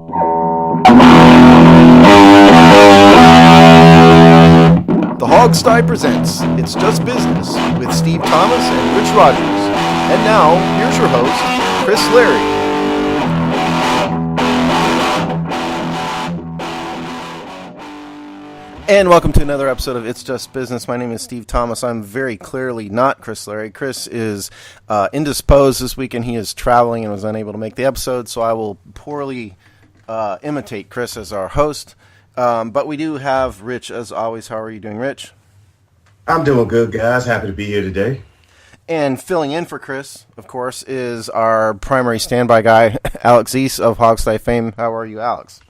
The Hogsty presents It's Just Business with Steve Thomas and Rich Rogers. And now, here's your host, Chris Larry. And welcome to another episode of It's Just Business. My name is Steve Thomas. I'm very clearly not Chris Larry. Chris is indisposed this week and he is traveling and was unable to make the episode, so I will poorly imitate Chris as our host. But we do have Rich as always. How are you doing, Rich? I'm doing good, guys. Happy to be here today. And filling in for Chris, of course, is our primary standby guy, Alex Zeese of Hogsty fame. How are you, Alex?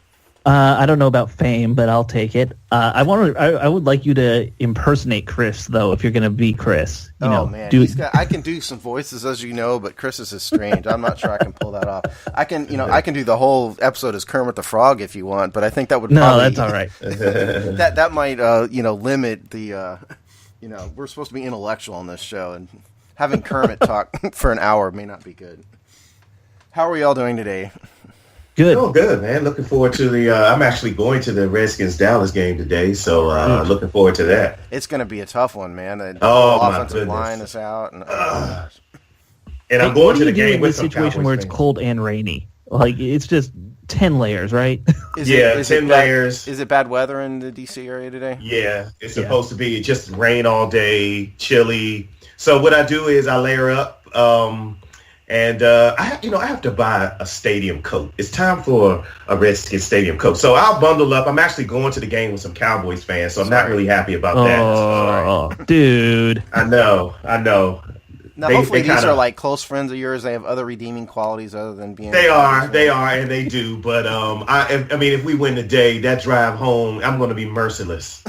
I don't know about fame, but I'll take it. I would like you to impersonate Chris, though, if you're going to be Chris. Man, I can do some voices, as you know, but Chris's is strange. I'm not sure I can pull that off. I can do the whole episode as Kermit the Frog if you want, but I think that would that's all right. that might limit the we're supposed to be intellectual on this show, and having Kermit talk for an hour may not be good. How are y'all doing today? Good. Oh, good, man. Looking forward to the I'm actually going to the Redskins Dallas game today, so looking forward to that. It's going to be a tough one, man. The offensive line is out, and and I'm going to the game with a situation where it's cold and rainy. Like, it's just 10 layers, right? Is 10 layers. Is it bad weather in the DC area today? Yeah, it's supposed to be just rain all day, chilly. So what I do is I layer up. And I have to buy a stadium coat. It's time for a Redskins stadium coat. So I'll bundle up. I'm actually going to the game with some Cowboys fans, so I'm not really happy about that. Oh, dude. I know. Now, hopefully these are like close friends of yours. They have other redeeming qualities other than being. They are, and they do. But I mean, if we win today, that drive home, I'm going to be merciless.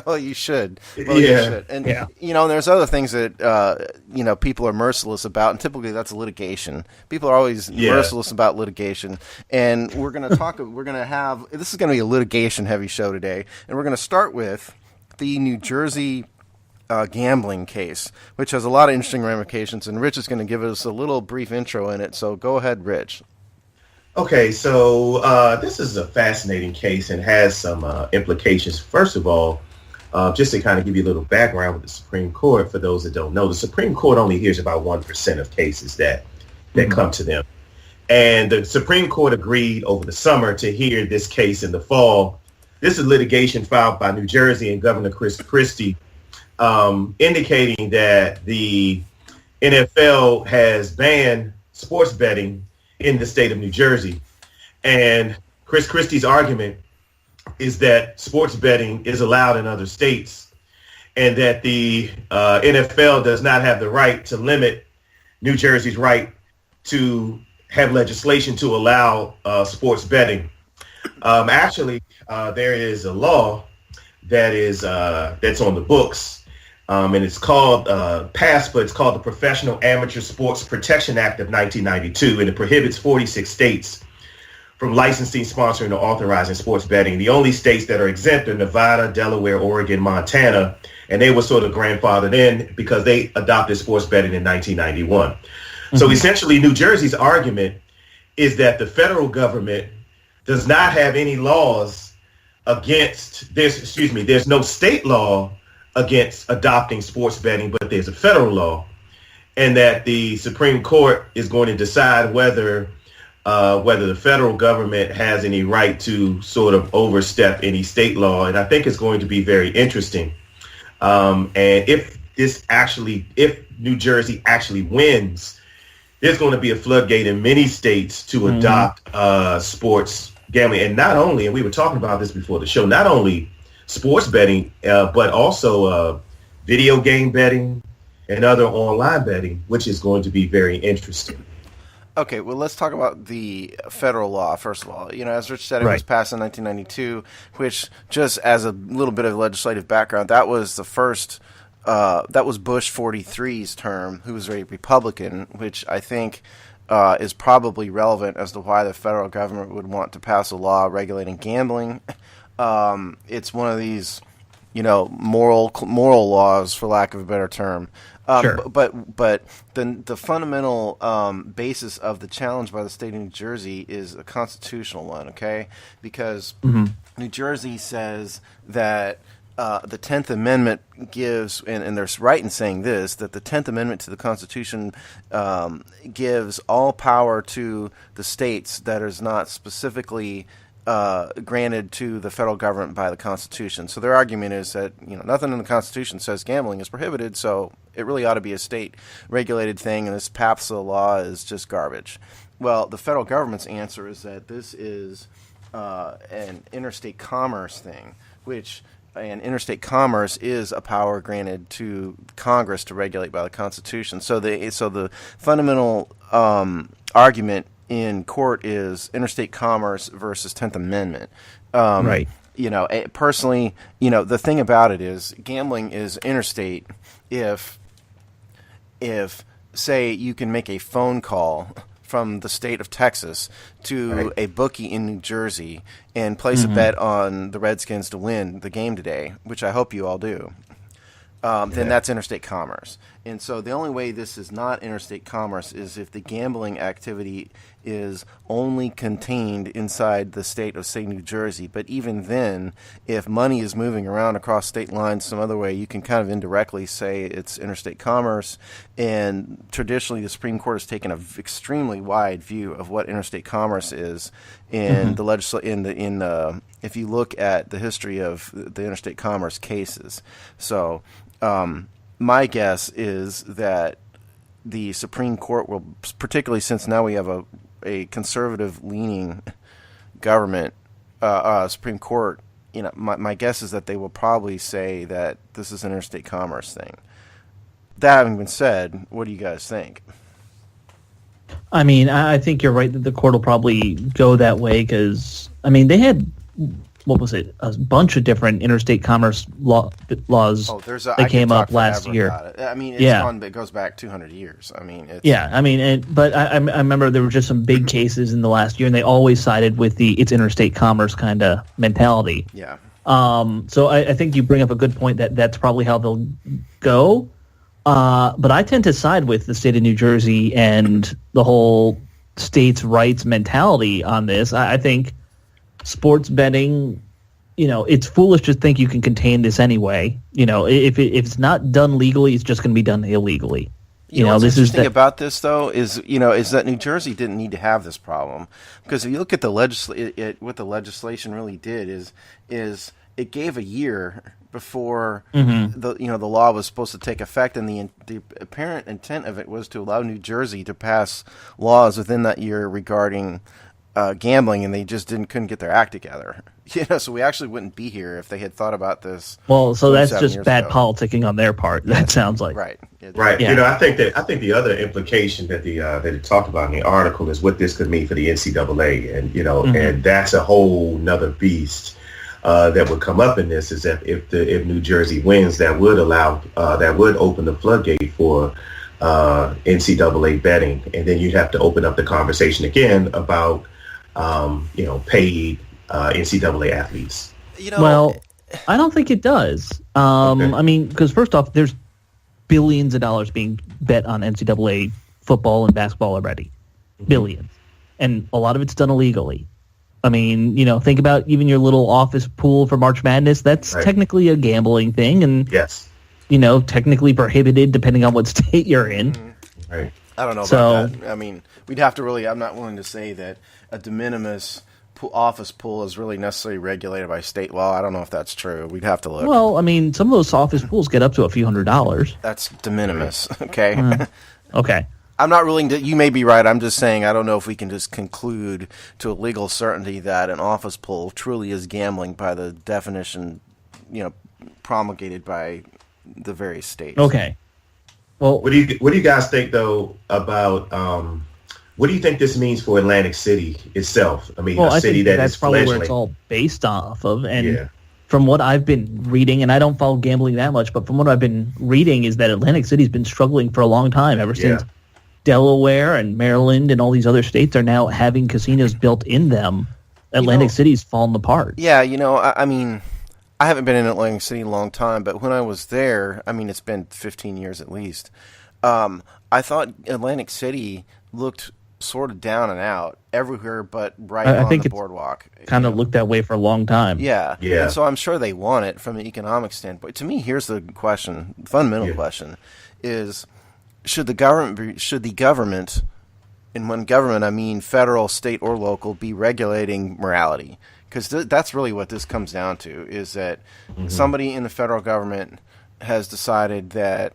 Well, you should. You should. And there's other things that people are merciless about, and typically that's litigation. People are always merciless about litigation, and we're going to talk. We're going to have this is going to be a litigation-heavy show today, and we're going to start with the New Jersey gambling case, which has a lot of interesting ramifications, and Rich is going to give us a little brief intro in it. So go ahead, Rich. Okay, so this is a fascinating case and has some implications. First of all, just to kind of give you a little background with the Supreme Court, for those that don't know, the Supreme Court only hears about 1% of cases that come to them. And the Supreme Court agreed over the summer to hear this case in the fall. This is litigation filed by New Jersey and Governor Chris Christie, indicating that the NFL has banned sports betting in the state of New Jersey. And Chris Christie's argument is that sports betting is allowed in other states and that the NFL does not have the right to limit New Jersey's right to have legislation to allow sports betting. Actually, there is a law that is that's on the books. And it's called PASPA. It's called the Professional Amateur Sports Protection Act of 1992, and it prohibits 46 states from licensing, sponsoring, or authorizing sports betting. The only states that are exempt are Nevada, Delaware, Oregon, Montana, and they were sort of grandfathered in because they adopted sports betting in 1991. Mm-hmm. So essentially, New Jersey's argument is that the federal government does not have any laws against this. There's no state law against adopting sports betting, but there's a federal law, and that the Supreme Court is going to decide whether the federal government has any right to sort of overstep any state law. And I think it's going to be very interesting. And if New Jersey actually wins, there's going to be a floodgate in many states to adopt sports gambling. And not only, and we were talking about this before the show, not only sports betting, but also video game betting and other online betting, which is going to be very interesting. Okay, well, let's talk about the federal law, first of all. As Rich said, it was passed in 1992, which, just as a little bit of legislative background, that was the first, that was Bush 43's term, who was a Republican, which I think is probably relevant as to why the federal government would want to pass a law regulating gambling. It's one of these, moral laws, for lack of a better term. Sure. But the fundamental basis of the challenge by the state of New Jersey is a constitutional one, okay? Because New Jersey says that the 10th Amendment gives, and they're right in saying this, that the 10th Amendment to the Constitution gives all power to the states that is not specifically granted to the federal government by the Constitution. So their argument is that nothing in the Constitution says gambling is prohibited, so it really ought to be a state-regulated thing, and this PAPSA law is just garbage. Well, the federal government's answer is that this is an interstate commerce thing, and interstate commerce is a power granted to Congress to regulate by the Constitution. So the fundamental argument in court is interstate commerce versus 10th Amendment. Right. Personally, the thing about it is gambling is interstate if say you can make a phone call from the state of Texas to a bookie in New Jersey and place a bet on the Redskins to win the game today, which I hope you all do, then that's interstate commerce. And so the only way this is not interstate commerce is if the gambling activity is only contained inside the state of, say, New Jersey. But even then, if money is moving around across state lines some other way, you can kind of indirectly say it's interstate commerce. And traditionally, the Supreme Court has taken an extremely wide view of what interstate commerce is. And if you look at the history of the interstate commerce cases, so. My guess is that the Supreme Court will, particularly since now we have a conservative-leaning government, Supreme Court, my guess is that they will probably say that this is an interstate commerce thing. That having been said, what do you guys think? I mean, I think you're right that the court will probably go that way because, they had... what was it? A bunch of different interstate commerce laws that came up last year. It goes back 200 years. But I remember there were just some big cases in the last year, and they always sided with it's interstate commerce kind of mentality. Yeah. So I think you bring up a good point that that's probably how they'll go. But I tend to side with the state of New Jersey and the whole states' rights mentality on this. I think sports betting, it's foolish to think you can contain this anyway. If it's not done legally, it's just going to be done illegally. What's interesting about this, though, is that New Jersey didn't need to have this problem, because if you look at what the legislation really did is it gave a year before the law was supposed to take effect, and the apparent intent of it was to allow New Jersey to pass laws within that year regarding gambling, and they just couldn't get their act together. So we actually wouldn't be here if they had thought about this. Well, so that's just bad politicking on their part. That sounds like right. Yeah. I think the other implication that that it talked about in the article is what this could mean for the NCAA, and and that's a whole nother beast that would come up in this. Is that if New Jersey wins, that would open the floodgate for NCAA betting, and then you'd have to open up the conversation again about paid NCAA athletes. Well, I don't think it does. Because first off, there's billions of dollars being bet on NCAA football and basketball already, billions, and a lot of it's done illegally. Think about even your little office pool for March Madness. That's technically a gambling thing, and yes. Technically prohibited depending on what state you're in. Right. I don't know about that. We'd have to really. I'm not willing to say that a de minimis office pool is really necessarily regulated by state law. I don't know if that's true. We'd have to look. Well, some of those office pools get up to a few $100s. That's de minimis. Okay. Okay. I'm not willing to. You may be right. I'm just saying I don't know if we can just conclude to a legal certainty that an office pool truly is gambling by the definition, promulgated by the various states. Okay. Well, what do you guys think though about what do you think this means for Atlantic City itself? I think that's probably where it's all based off of. And from what I've been reading, and I don't follow gambling that much, but from what I've been reading is that Atlantic City's been struggling for a long time, ever since Delaware and Maryland and all these other states are now having casinos built in them. Atlantic City's fallen apart. Yeah, I haven't been in Atlantic City in a long time, but when I was there, I mean, it's been 15 years at least. I thought Atlantic City looked sort of down and out everywhere, but on the boardwalk. Kind of looked that way for a long time. Yeah. And so I'm sure they want it from an economic standpoint. To me, here's the question: fundamental question is, should the government, and when government I mean federal, state, or local, be regulating morality? Because that's really what this comes down to, is that somebody in the federal government has decided that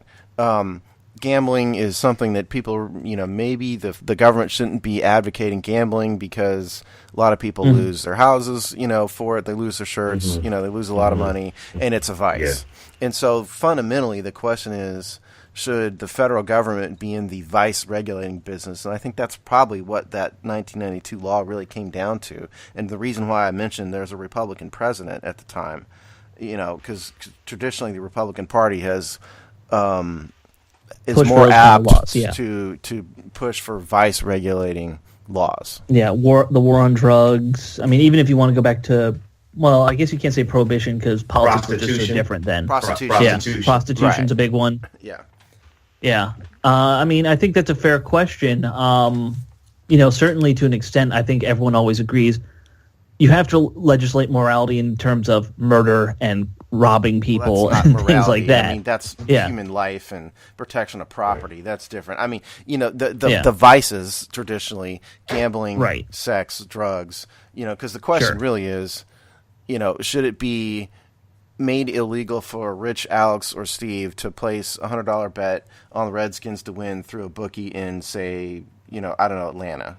gambling is something that people, maybe the government shouldn't be advocating gambling because a lot of people lose their houses, for it. They lose their shirts, they lose a lot of money, and it's a vice. Yeah. And so fundamentally the question is, should the federal government be in the vice regulating business? And I think that's probably what that 1992 law really came down to. And the reason why I mentioned there's a Republican president at the time, because traditionally the Republican Party is more apt to push for vice regulating laws. Yeah, the war on drugs. I mean, even if you want to go back to, well, I guess you can't say prohibition because politics were just so different then. Prostitution. Yeah, prostitution's a big one. Yeah. Yeah. I mean, I think that's a fair question. Certainly to an extent, I think everyone always agrees you have to legislate morality in terms of murder and robbing people and things like that. I mean, that's human life and protection of property. Right. That's different. I mean, the vices traditionally, gambling, sex, drugs, because the question really is, should it be made illegal for Rich, Alex, or Steve to place a $100 bet on the Redskins to win through a bookie in, say, Atlanta?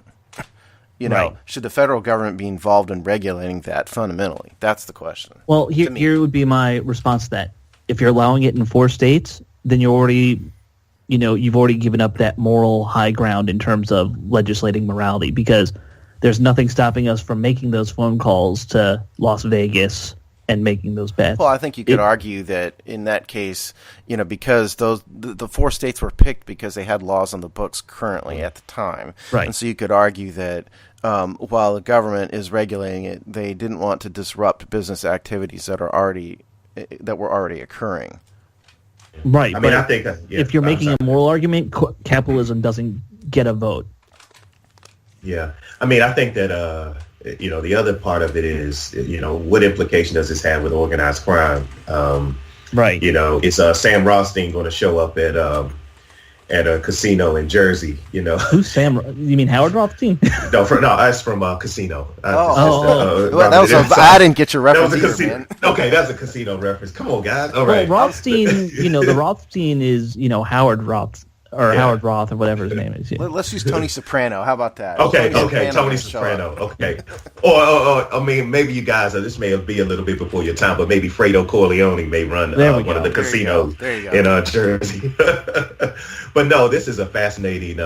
Should the federal government be involved in regulating that fundamentally? That's the question. Well, here would be my response to that. If you're allowing it in 4 states, then you've already given up that moral high ground in terms of legislating morality, because there's nothing stopping us from making those phone calls to Las Vegas and making those bets. Well, I think you could argue that in that case, because the 4 states were picked because they had laws on the books currently at the time. Right. And so you could argue that while the government is regulating it, they didn't want to disrupt business activities that were already occurring. Right. I mean, I think if you're making a moral argument, capitalism doesn't get a vote. Yeah. I mean, I think that the other part of it is, what implication does this have with organized crime? Right. Is Sam Rothstein going to show up at a casino in Jersey? Who's Sam? You mean Howard Rothstein? No, that's from Casino. I didn't get your reference either, man. Okay, that's a casino reference. Come on, guys. All right. Well, Rothstein, the Rothstein is, Howard Roth. Or Howard Roth, or whatever his name is. Yeah. Let's use Tony Soprano. How about that? Okay, Tony Soprano. Okay. Or I mean, maybe you guys, this may be a little bit before your time, but maybe Fredo Corleone may run one of the casinos in Jersey. But no, this is a fascinating.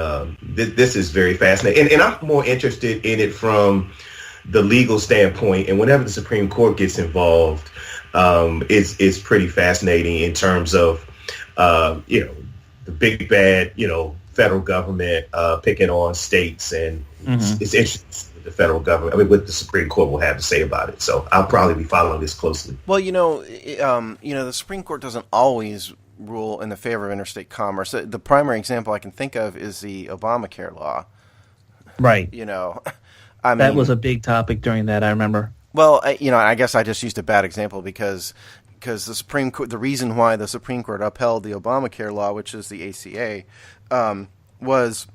This is very fascinating, and I'm more interested in it from the legal standpoint. And whenever the Supreme Court gets involved, it's pretty fascinating in terms of the big bad, federal government picking on states, and it's interesting what the federal government, what the Supreme Court will have to say about it. So I'll probably be following this closely. Well, the Supreme Court doesn't always rule in the favor of interstate commerce. The primary example I can think of is the Obamacare law. Right. That was a big topic during that, I remember. Well, I guess I just used a bad example because the Supreme Court, the reason why the Supreme Court upheld the Obamacare law, which is the ACA, was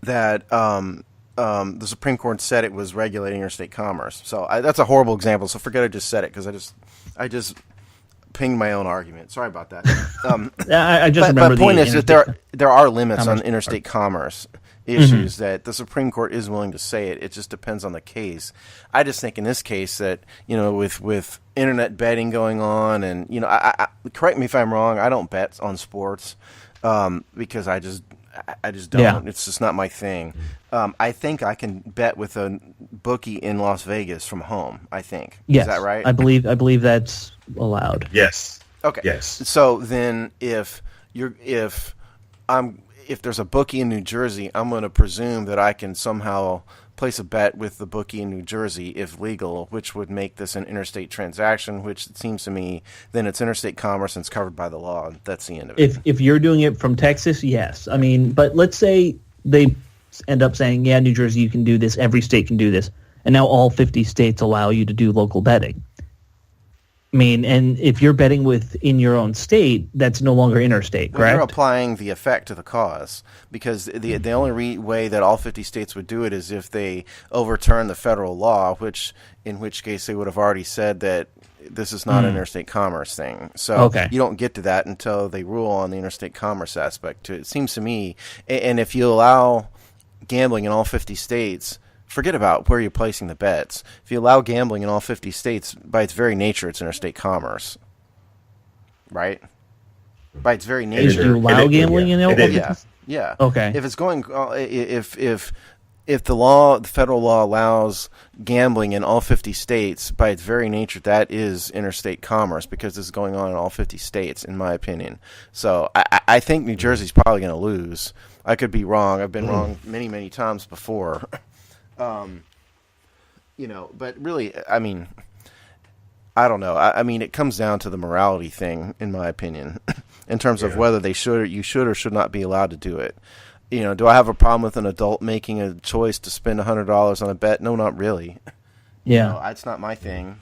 that the Supreme Court said it was regulating interstate commerce. So that's a horrible example. So forget I just said it, because I just pinged my own argument. Sorry about that. I just remember. But the point is that there are limits on interstate commerce issues that the Supreme Court is willing to say it. It just depends on the case. I just think in this case that, with internet betting going on, and, I correct me if I'm wrong, I don't bet on sports because I just don't. Yeah. It's just not my thing. I think I can bet with a bookie in Las Vegas from home, I think. Yes. Is that right? I believe that's allowed. Yes. Okay. Yes. So then if there's a bookie in New Jersey, I'm going to presume that I can somehow place a bet with the bookie in New Jersey if legal, which would make this an interstate transaction, which it seems to me then it's interstate commerce and it's covered by the law. That's the end of it. If you're doing it from Texas, yes. I mean, but let's say they end up saying, yeah, New Jersey, you can do this. Every state can do this. And now all 50 states allow you to do local betting. I mean, and if you're betting within your own state, that's no longer interstate, correct? You're applying the effect to the cause, because the only way that all 50 states would do it is if they overturn the federal law, in which case they would have already said that this is not an interstate commerce thing. So you don't get to that until they rule on the interstate commerce aspect to it. It seems to me, and if you allow gambling in all 50 states, forget about where you're placing the bets. If you allow gambling in all 50 states, by its very nature, it's interstate commerce, right? By its very nature. If you allow gambling in all 50 states? Yeah. Okay. If it's going, if the federal law allows gambling in all 50 states, by its very nature, that is interstate commerce because this is going on in all 50 states, in my opinion. So I think New Jersey's probably going to lose. I could be wrong. I've been wrong many, many times before. But really, I mean, I don't know. I mean, it comes down to the morality thing, in my opinion, in terms of whether you should or should not be allowed to do it. Do I have a problem with an adult making a choice to spend $100 on a bet? No, not really. Yeah. It's not my thing.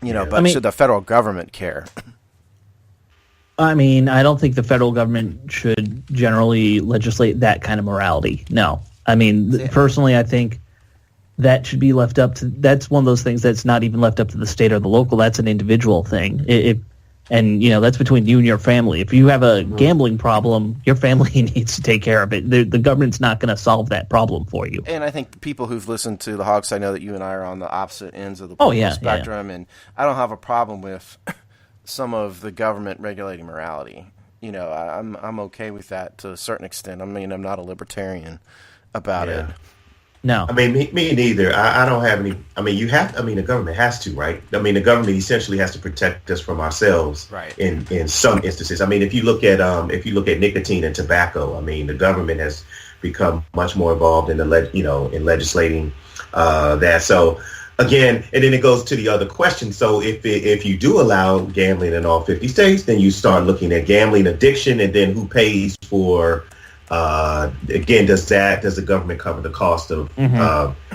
But should the federal government care? I mean, I don't think the federal government should generally legislate that kind of morality. No. I mean, personally, I think that should be left up to. That's one of those things that's not even left up to the state or the local. That's an individual thing. That's between you and your family. If you have a gambling problem, your family needs to take care of it. The government's not going to solve that problem for you. And I think people who've listened to the Hogs, I know that you and I are on the opposite ends of the political spectrum, and I don't have a problem with some of the government regulating morality. I'm okay with that to a certain extent. I mean, I'm not a libertarian about it. No. I mean, me neither. I don't have any. I mean, the government has to, right? I mean, the government essentially has to protect us from ourselves, right? In some instances. I mean, if you look at nicotine and tobacco, I mean, the government has become much more involved in in legislating that. So again, and then it goes to the other question. So if you do allow gambling in all 50 states, then you start looking at gambling addiction, and then who pays for. Again, does the government cover the cost of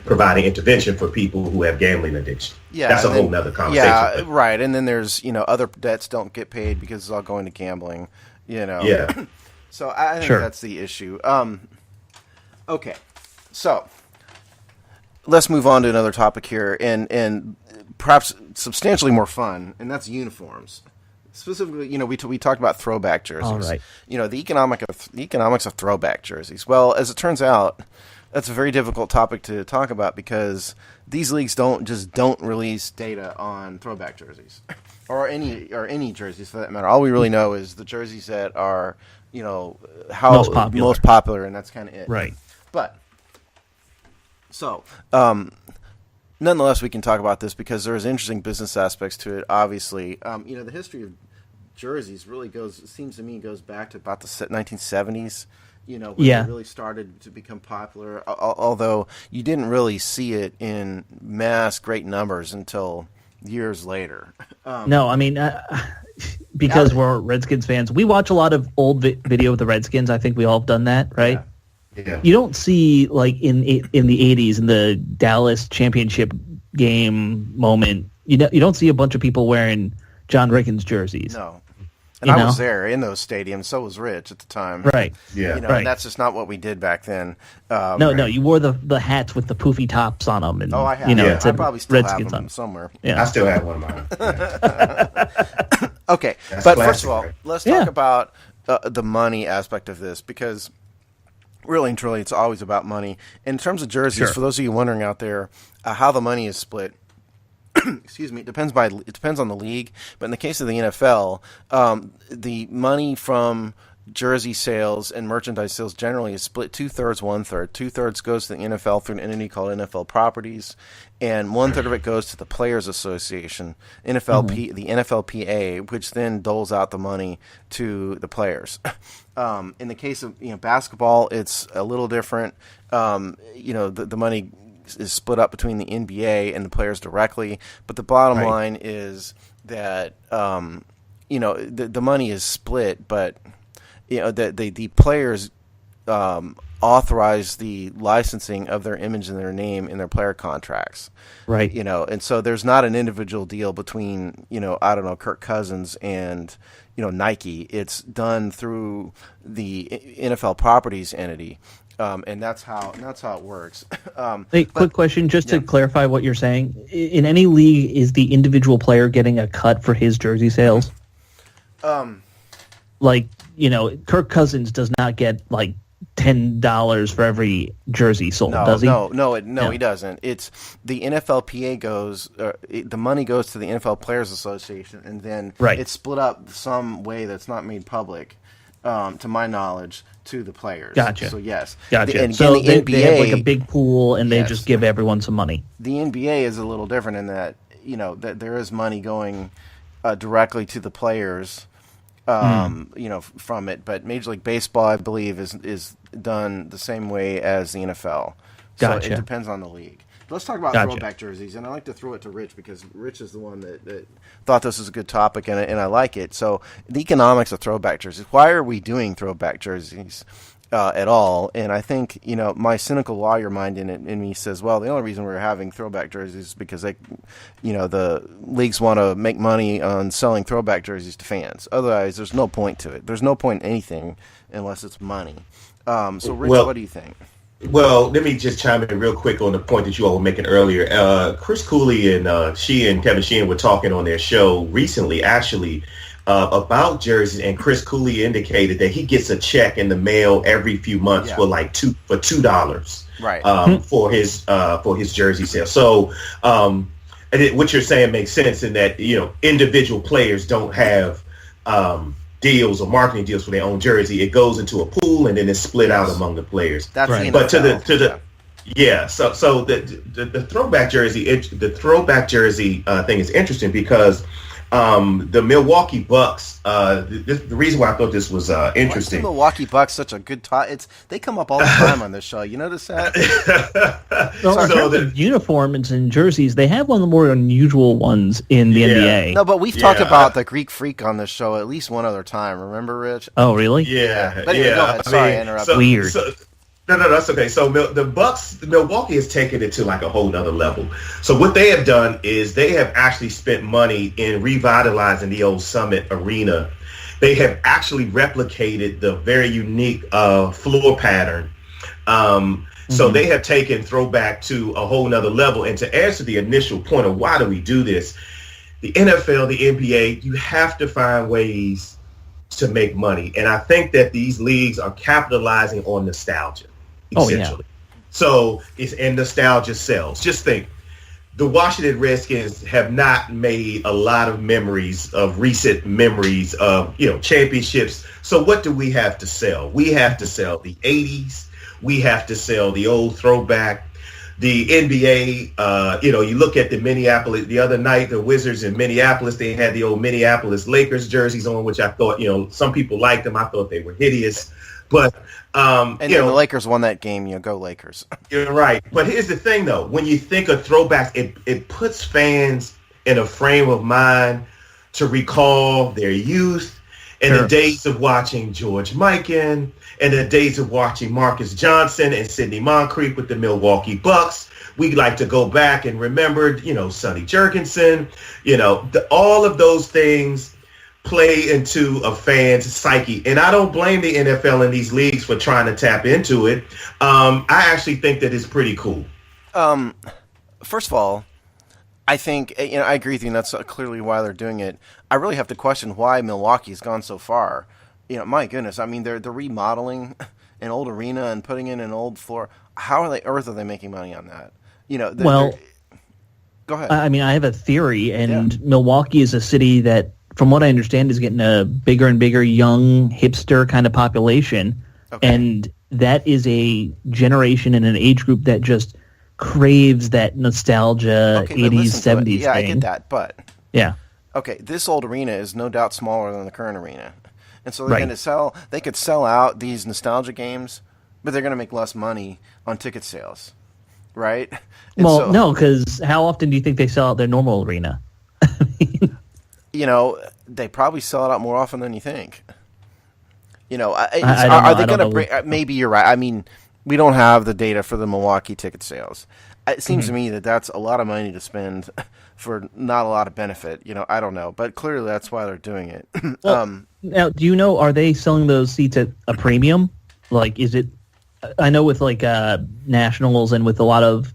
providing intervention for people who have gambling addiction? Yeah, that's a whole nother conversation. Yeah, right. And then there's other debts don't get paid because it's all going to gambling. Yeah. So I think that's the issue. Okay, so let's move on to another topic here, and perhaps substantially more fun, and that's uniforms. Specifically, we talked about throwback jerseys. All right. The economics of throwback jerseys. Well, as it turns out, that's a very difficult topic to talk about because these leagues don't release data on throwback jerseys or any jerseys for that matter. All we really know is the jerseys that are how most popular, and that's kind of it. Right. But so. Nonetheless, we can talk about this because there's interesting business aspects to it. Obviously, the history of jerseys really goes back to about the 1970s. When they really started to become popular. Although you didn't really see it in mass great numbers until years later. No, I mean, because we're Redskins fans, we watch a lot of old video of the Redskins. I think we all have done that, right? Yeah. Yeah. You don't see in the 80s in the Dallas championship game moment. You don't see a bunch of people wearing John Rickens jerseys. No, and I was there in those stadiums. So was Rich at the time. Right. Yeah. Right. And that's just not what we did back then. No, you wore the hats with the poofy tops on them. And, I have. I probably still Redskins have them somewhere. Yeah. I still have one of mine. Yeah. Okay, that's but classic, first of all, right? let's talk about the money aspect of this because. Really and truly, it's always about money. In terms of jerseys, for those of you wondering out there, how the money is split, excuse me, it depends on the league. But in the case of the NFL, the money from jersey sales and merchandise sales generally is split 2/3, 1/3. 2/3 goes to the NFL through an entity called NFL Properties, and 1/3 of it goes to the Players Association, the NFLPA, which then doles out the money to the players. In the case of basketball, it's a little different. The money is split up between the NBA and the players directly, but the bottom line is that the money is split, but the players authorize the licensing of their image and their name in their player contracts. Right. And so there's not an individual deal between, Kirk Cousins and, Nike. It's done through the NFL Properties entity. And that's how it works. Quick question, just to clarify what you're saying. In any league, is the individual player getting a cut for his jersey sales? Kirk Cousins does not get like $10 for every jersey sold, does he? No, he doesn't. It's the NFLPA the money goes to the NFL Players Association, and then it's split up some way that's not made public, to my knowledge, to the players. Gotcha. So yes. Gotcha. So the NBA, they have like a big pool, and they just give everyone some money. The NBA is a little different in that that there is money going directly to the players. From it, but Major League Baseball, I believe, is done the same way as the NFL. Gotcha. So it depends on the league. Let's talk about throwback jerseys, and I like to throw it to Rich because Rich is the one that thought this was a good topic, and I like it. So the economics of throwback jerseys. Why are we doing throwback jerseys at all? And I think my cynical lawyer mind in me says, well, the only reason we're having throwback jerseys is because the leagues want to make money on selling throwback jerseys to fans. Otherwise, there's no point to it. There's no point in anything unless it's money. So, Rich, what do you think? Well, let me just chime in real quick on the point that you all were making earlier. Chris Cooley and Kevin Sheehan were talking on their show recently, actually, about jerseys, and Chris Cooley indicated that he gets a check in the mail every few months for $2, for his jersey sale. So, what you're saying makes sense in that individual players don't have deals or marketing deals for their own jersey. It goes into a pool and then it's split out among the players. That's right. But so the throwback jersey thing is interesting because the Milwaukee Bucks. The reason why I thought this was interesting. Why is the Milwaukee Bucks such a good they come up all the time on this show. You notice that? In terms of uniforms and jerseys, they have one of the more unusual ones in the NBA. No, but we've talked about the Greek Freak on this show at least one other time. Remember, Rich? Oh, really? Yeah. But anyway, go ahead. Sorry, I interrupted. Weird. No, that's okay. So Milwaukee has taken it to like a whole nother level. So what they have done is they have actually spent money in revitalizing the old Summit Arena. They have actually replicated the very unique floor pattern. So they have taken throwback to a whole nother level. And to answer the initial point of why do we do this, the NFL, the NBA, you have to find ways to make money. And I think that these leagues are capitalizing on nostalgia. Essentially. So it's in nostalgia sells. Just think, the Washington Redskins have not made a lot of recent memories of championships. So what do we have to sell? We have to sell the 80s. We have to sell the old throwback. The NBA, you look at the Minneapolis the other night, the Wizards in Minneapolis, they had the old Minneapolis Lakers jerseys on, which I thought, some people liked them. I thought they were hideous. But and then the Lakers won that game. Go Lakers. You're right. But here's the thing, though. When you think of throwbacks, it puts fans in a frame of mind to recall their youth and the days of watching George Mikan and the days of watching Marcus Johnson and Sidney Moncrief with the Milwaukee Bucks. We like to go back and remember, Sonny Jurgensen. All of those things play into a fan's psyche. And I don't blame the NFL and these leagues for trying to tap into it. I actually think that it's pretty cool. First of all, I think, I agree with you, and that's clearly why they're doing it. I really have to question why Milwaukee's gone so far. My goodness, I mean, they're remodeling an old arena and putting in an old floor. How on earth are they making money on that? Well, go ahead. I mean, I have a theory, and Milwaukee is a city that from what I understand, is getting a bigger and bigger young hipster kind of population, and that is a generation and an age group that just craves that nostalgia, 80s, 70s Yeah, thing. I get that, but yeah. Okay, this old arena is no doubt smaller than the current arena. And so they could sell out these nostalgia games, but they're going to make less money on ticket sales, right? And well, no, because how often do you think they sell out their normal arena? They probably sell it out more often than you think. Are they going to bring? Maybe you're right. I mean, we don't have the data for the Milwaukee ticket sales. It seems to me that that's a lot of money to spend for not a lot of benefit. I don't know, but clearly that's why they're doing it. Well, now, do you know? Are they selling those seats at a premium? Like, is it? I know with like Nationals and with a lot of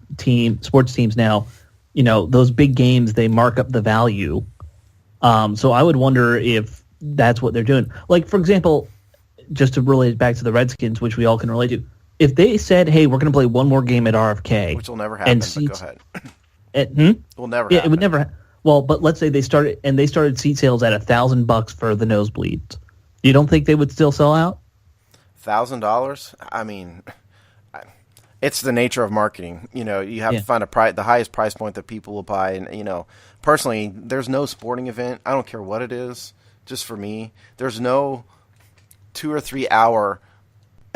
sports teams now, those big games they mark up the value. So I would wonder if that's what they're doing. Like, for example, just to relate it back to the Redskins, which we all can relate to, if they said, hey, we're going to play one more game at RFK. Which will never happen, but go ahead. It will never happen. It would never well, but let's say they started seat sales at $1,000 for the nosebleeds. You don't think they would still sell out? $1,000? I mean, it's the nature of marketing. You have to find the highest price point that people will buy. And, personally, there's no sporting event. I don't care what it is. Just for me, there's no 2 or 3 hour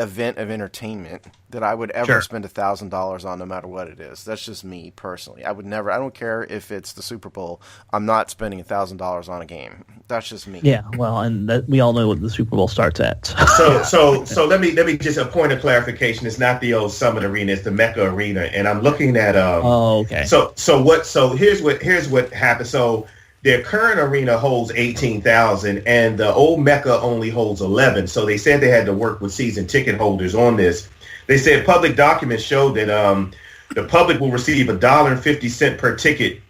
event of entertainment that I would ever spend $1,000 on, no matter what it is. That's just me personally. I would never. I don't care if it's the Super Bowl. I'm not spending $1,000 on a game. That's just me. Yeah, well, and we all know what the Super Bowl starts at. So let me just a point of clarification. It's not the old Summit Arena. It's the Mecca Arena, and I'm looking at. Okay. So here's what happened. So their current arena holds 18,000, and the old Mecca only holds 11. So they said they had to work with season ticket holders on this. They said public documents showed that the public will receive $1.50 per ticket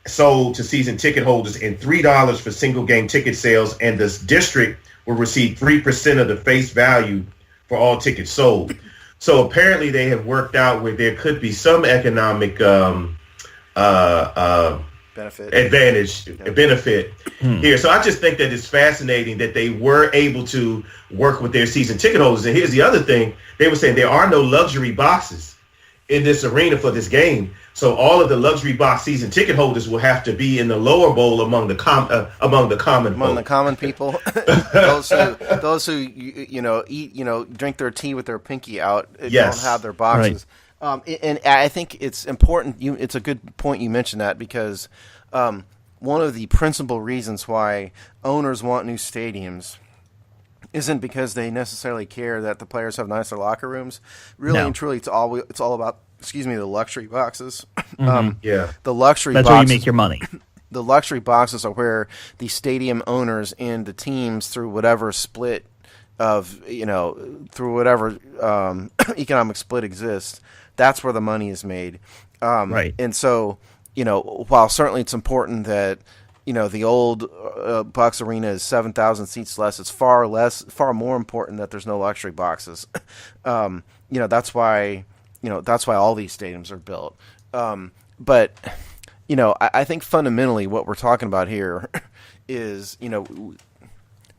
sold to season ticket holders and $3 for single game ticket sales, and this district will receive 3% of the face value for all tickets sold. So apparently they have worked out where there could be some economic benefit here. So I just think that it's fascinating that they were able to work with their season ticket holders. And here's the other thing. They were saying there are no luxury boxes in this arena for this game. So all of the luxury box season ticket holders will have to be in the lower bowl among the common people. those who eat, drink their tea with their pinky out, don't have their boxes. Right. And I think it's important. It's a good point you mentioned that, because one of the principal reasons why owners want new stadiums isn't because they necessarily care that the players have nicer locker rooms. Really and truly, it's all about the luxury boxes. The luxury that's boxes, where you make your money. The luxury boxes are where the stadium owners and the teams, through whatever split of through whatever economic split exists, that's where the money is made. Right. And so, while certainly it's important that, the old Bucks Arena is 7,000 seats less, it's far more important that there's no luxury boxes. That's why all these stadiums are built. But, I think fundamentally what we're talking about here is,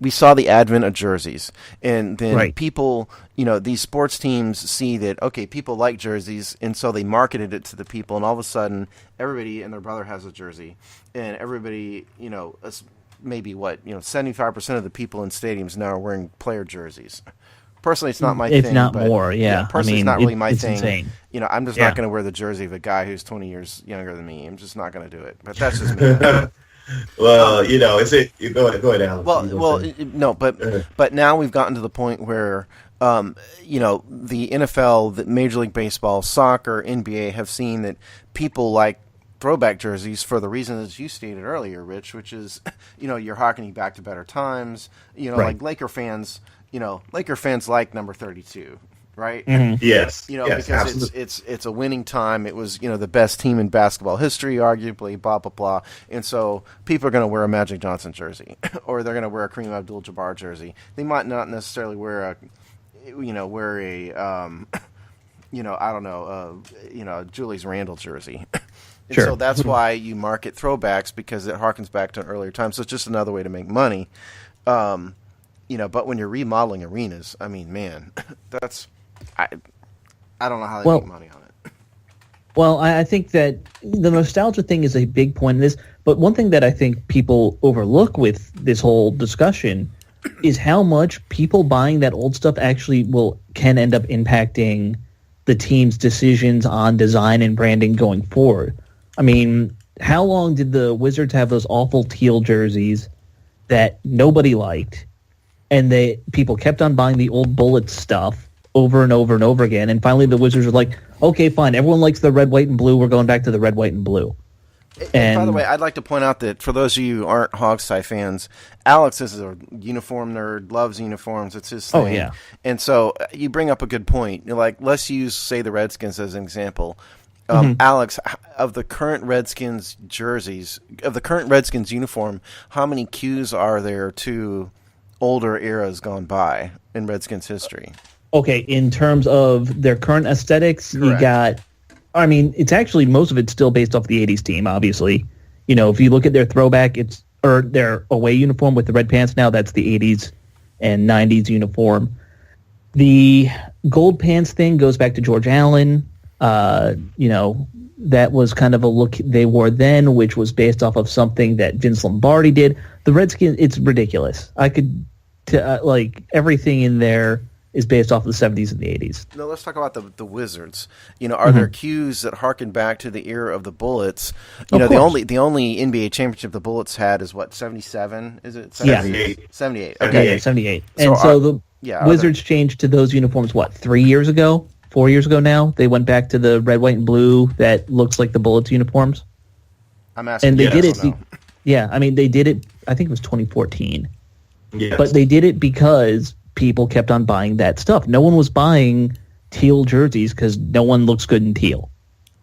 we saw the advent of jerseys, and then people, these sports teams see that, okay, people like jerseys, and so they marketed it to the people, and all of a sudden, everybody and their brother has a jersey, and everybody, maybe 75% of the people in stadiums now are wearing player jerseys. Personally, it's not my thing. If not more, yeah. Personally, it's not really my thing. Insane. I'm just not going to wear the jersey of a guy who's 20 years younger than me. I'm just not going to do it. But that's just me. Well, is it? Go ahead, Alan. But now we've gotten to the point where, the NFL, the Major League Baseball, soccer, NBA have seen that people like throwback jerseys for the reasons you stated earlier, Rich, which is, you're harkening back to better times. Like Laker fans, Laker fans like number 32. Right? Mm-hmm. Yes. Because absolutely. it's a winning time. It was, the best team in basketball history, arguably, blah, blah, blah. And so people are going to wear a Magic Johnson jersey, or they're going to wear a Kareem Abdul-Jabbar jersey. They might not necessarily wear I don't know, Julius Randle jersey. And Sure. so that's why you market throwbacks, because it harkens back to an earlier time. So it's just another way to make money. But when you're remodeling arenas, I mean, man, I don't know how they make money on it. Well, I think that the nostalgia thing is a big point in this. But one thing that I think people overlook with this whole discussion is how much people buying that old stuff actually can end up impacting the team's decisions on design and branding going forward. I mean, how long did the Wizards have those awful teal jerseys that nobody liked, and people kept on buying the old Bullets stuff over and over and over again, and finally the Wizards were like, okay, fine, everyone likes the red, white, and blue, we're going back to the red, white, and blue. And by the way, I'd like to point out that for those of you who aren't Hogs Tie fans, Alex is a uniform nerd, loves uniforms. It's his thing. Oh, yeah. And so you bring up a good point. Let's use, say, the Redskins as an example. Alex, of the current Redskins jerseys, of the current Redskins uniform, how many cues are there to older eras gone by in Redskins history? Okay, in terms of their current aesthetics, Correct. You got... I mean, it's actually, most of it's still based off the 80s team, obviously. If you look at their throwback, or their away uniform with the red pants now, that's the 80s and 90s uniform. The gold pants thing goes back to George Allen. That was kind of a look they wore then, which was based off of something that Vince Lombardi did. The Redskins, it's ridiculous. Everything in there is based off of the 70s and the 80s. No, let's talk about the Wizards. Are there cues that harken back to the era of the Bullets? The only NBA championship the Bullets had is what, 77? Is it 78? Yeah. 78. Okay, 78. And the Wizards changed to those uniforms, 3 years ago? 4 years ago now? They went back to the red, white, and blue that looks like the Bullets uniforms. I'm asking. And they did it. Yeah, I mean, they did it, I think it was 2014. Yes. But they did it because people kept on buying that stuff. No one was buying teal jerseys because no one looks good in teal.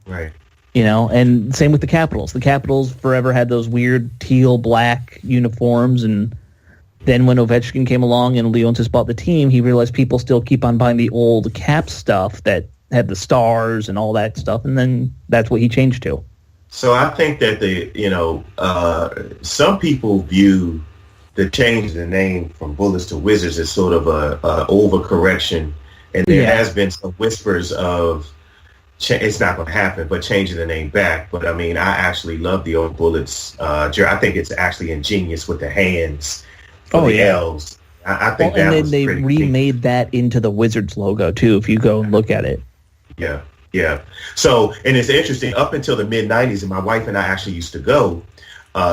Right. And same with the Capitals. The Capitals forever had those weird teal black uniforms, and then when Ovechkin came along and Leontis bought the team, he realized people still keep on buying the old Cap stuff that had the stars and all that stuff, and then that's what he changed to. So I think that some people view the change in the name from Bullets to Wizards is sort of a overcorrection, and there has been some whispers of it's not going to happen, but changing the name back. But I mean, I actually love the old Bullets. I think it's actually ingenious with the hands for the L's. I think that was pretty. And then they remade that into the Wizards logo too. If you go and look at it. Yeah. So, and it's interesting. Up until the mid '90s, and my wife and I actually used to go.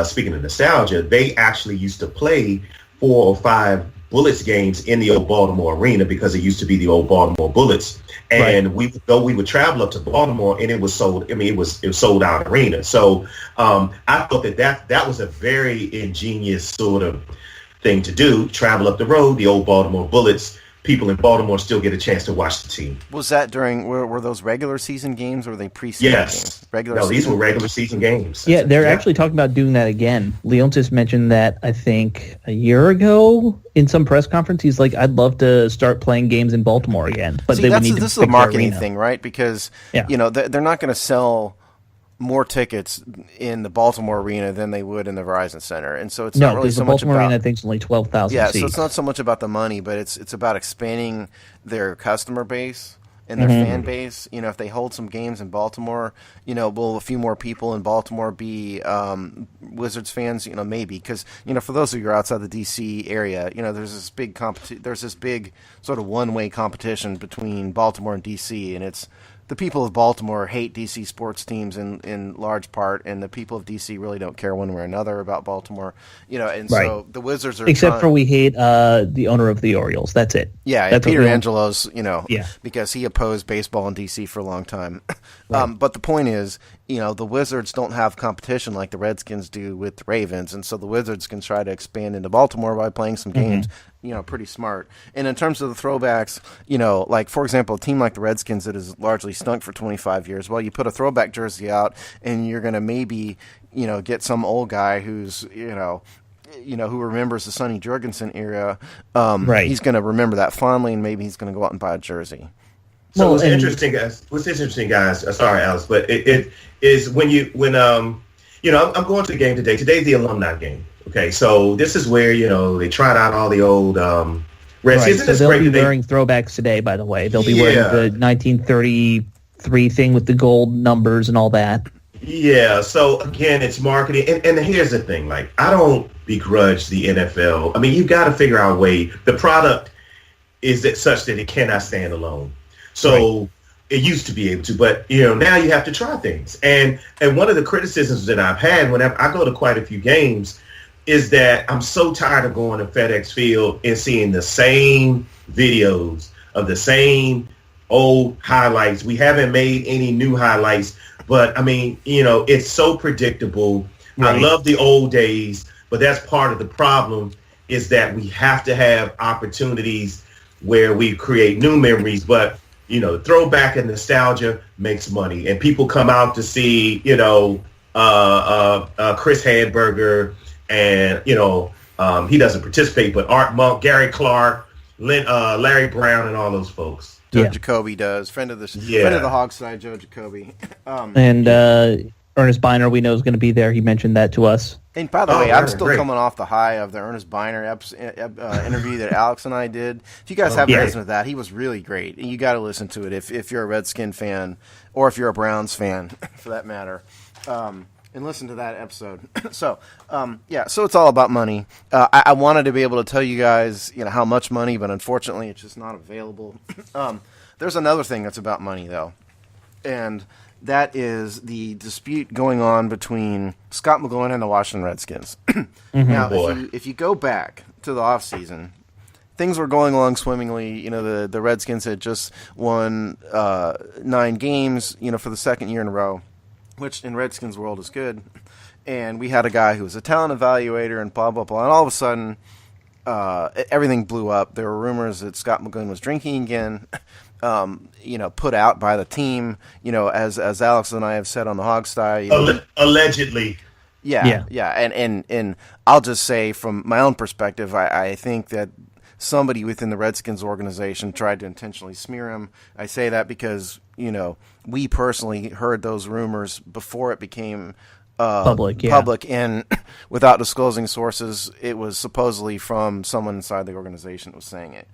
Speaking of nostalgia, they actually used to play 4 or 5 Bullets games in the old Baltimore arena because it used to be the old Baltimore Bullets. And we would travel up to Baltimore, and it was sold. I mean, it was sold out arena. So I thought that was a very ingenious sort of thing to do. Travel up the road, the old Baltimore Bullets. People in Baltimore still get a chance to watch the team. Was that during, were those regular season games or were they preseason games? These were regular season games. Yeah, they're actually talking about doing that again. Leontis mentioned that, I think, a year ago in some press conference. He's like, I'd love to start playing games in Baltimore again. But this is a marketing thing, right? Because, they're not going to sell more tickets in the Baltimore arena than they would in the Verizon Center, and so it's not really so much about. The Baltimore arena, I think, is only 12,000 seats. So it's not so much about the money, but it's about expanding their customer base and their fan base. If they hold some games in Baltimore, will a few more people in Baltimore be Wizards fans? Maybe, because for those of you who are outside the DC area, there's this big there's this big sort of one-way competition between Baltimore and DC, and it's. The people of Baltimore hate DC sports teams in large part, and the people of DC really don't care one way or another about Baltimore. So the Wizards are except for we hate the owner of the Orioles. That's it. Yeah, that's Peter Angelo's. Because he opposed baseball in DC for a long time. But the point is, the Wizards don't have competition like the Redskins do with the Ravens, and so the Wizards can try to expand into Baltimore by playing some games. Pretty smart. And in terms of the throwbacks, like, for example, a team like the Redskins that has largely stunk for 25 years, well, you put a throwback jersey out and you're going to maybe, get some old guy who's, who remembers the Sonny Jurgensen era. He's going to remember that fondly, and maybe he's going to go out and buy a jersey. So what's interesting, guys. Sorry, Alex, but it is when I'm going to the game today. Today's the alumni game. Okay, so this is where they tried out all the old Redskins. Right, so they'll be wearing throwbacks today. By the way, they'll be wearing the 1933 thing with the gold numbers and all that. Yeah. So again, it's marketing, and here's the thing: like, I don't begrudge the NFL. I mean, you got to figure out a way. The product is such that it cannot stand alone. So it used to be able to, but now you have to try things. And one of the criticisms that I've had whenever I go to quite a few games is that I'm so tired of going to FedEx Field and seeing the same videos of the same old highlights. We haven't made any new highlights, but I mean, it's so predictable. Right. I love the old days, but that's part of the problem is that we have to have opportunities where we create new memories, but the throwback and nostalgia makes money, and people come out to see, Chris Hadberger, and he doesn't participate, but Art Monk, Gary Clark, Larry Brown, and all those folks. Joe Jacoby does, friend of the Hogside, Joe Jacoby, and Ernest Biner, we know, is going to be there. He mentioned that to us. And by the way, I'm still coming off the high of the Ernest Biner interview that Alex and I did. If you guys haven't listened to that, he was really great. And you got to listen to it if you're a Redskin fan or if you're a Browns fan, for that matter. And listen to that episode. So it's all about money. I wanted to be able to tell you guys, how much money, but unfortunately, it's just not available. There's another thing that's about money, though, and that is the dispute going on between Scot McCloughan and the Washington Redskins. Now, if you go back to the offseason, things were going along swimmingly. The Redskins had just won 9 games, for the second year in a row, which in Redskins world is good. And we had a guy who was a talent evaluator and blah, blah, blah. And all of a sudden, everything blew up. There were rumors that Scot McCloughan was drinking again. Put out by the team, as Alex and I have said on the Hog Style. Allegedly. Yeah. And I'll just say from my own perspective, I think that somebody within the Redskins organization tried to intentionally smear him. I say that because, we personally heard those rumors before it became public, and without disclosing sources, it was supposedly from someone inside the organization that was saying it.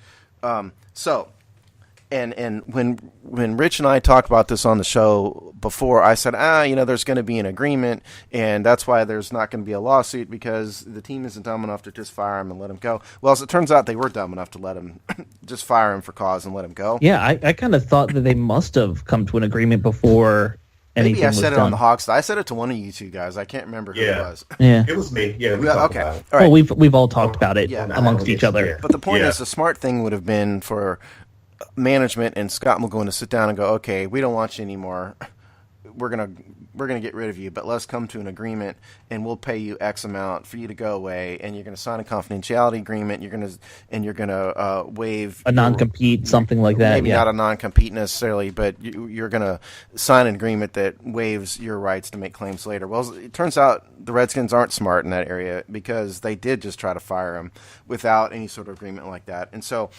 And when Rich and I talked about this on the show before, I said, there's going to be an agreement, and that's why there's not going to be a lawsuit because the team isn't dumb enough to just fire him and let him go. Well, as it turns out, they were dumb enough to let him just fire him for cause and let him go. Yeah, I kind of thought that they must have come to an agreement before anything was done. Maybe I said it on the Hawks. I said it to one of you two guys. I can't remember who it was. Yeah, it was me. Yeah, we talked about it. All right. Well, we've all talked about it amongst each other. Yeah. But the point is, the smart thing would have been for management and Scot McCloughan to sit down and go, okay, we don't want you anymore. We're gonna get rid of you, but let's come to an agreement, and we'll pay you X amount for you to go away, and you're gonna sign a confidentiality agreement. You're gonna waive a non-compete, something like that. Maybe not a non-compete necessarily, but you're gonna sign an agreement that waives your rights to make claims later. Well, it turns out the Redskins aren't smart in that area because they did just try to fire him without any sort of agreement like that, and so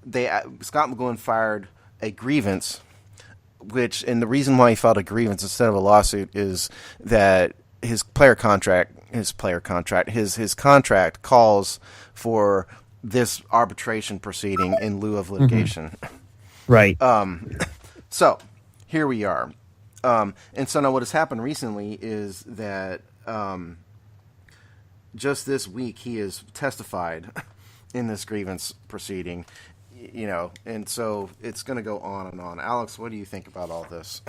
Scot McCloughan fired a grievance, and the reason why he filed a grievance instead of a lawsuit is that his contract calls for this arbitration proceeding in lieu of litigation. Mm-hmm. Right. So here we are. And so now what has happened recently is that just this week he has testified in this grievance proceeding. And so it's going to go on and on. Alex, what do you think about all this?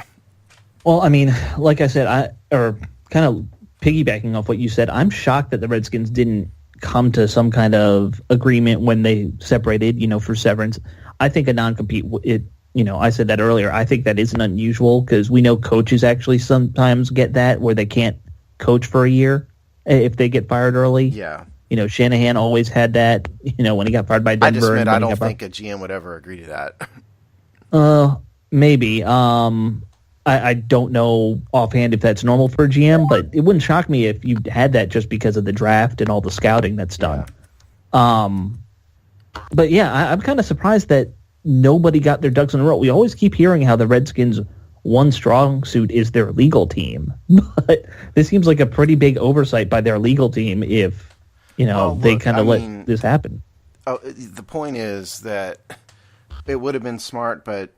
Well, I mean, like I said, kind of piggybacking off what you said, I'm shocked that the Redskins didn't come to some kind of agreement when they separated, for severance. I think a non-compete, I said that earlier, I think that isn't unusual because we know coaches actually sometimes get that where they can't coach for a year if they get fired early. Yeah. Shanahan always had that, when he got fired by Denver. I don't think a GM would ever agree to that. Maybe. I don't know offhand if that's normal for a GM, but it wouldn't shock me if you had that just because of the draft and all the scouting that's done. Yeah. But yeah, I'm kind of surprised that nobody got their ducks in a row. We always keep hearing how the Redskins' one strong suit is their legal team, but this seems like a pretty big oversight by their legal team if, they kind of let this happen. Oh, the point is that it would have been smart, but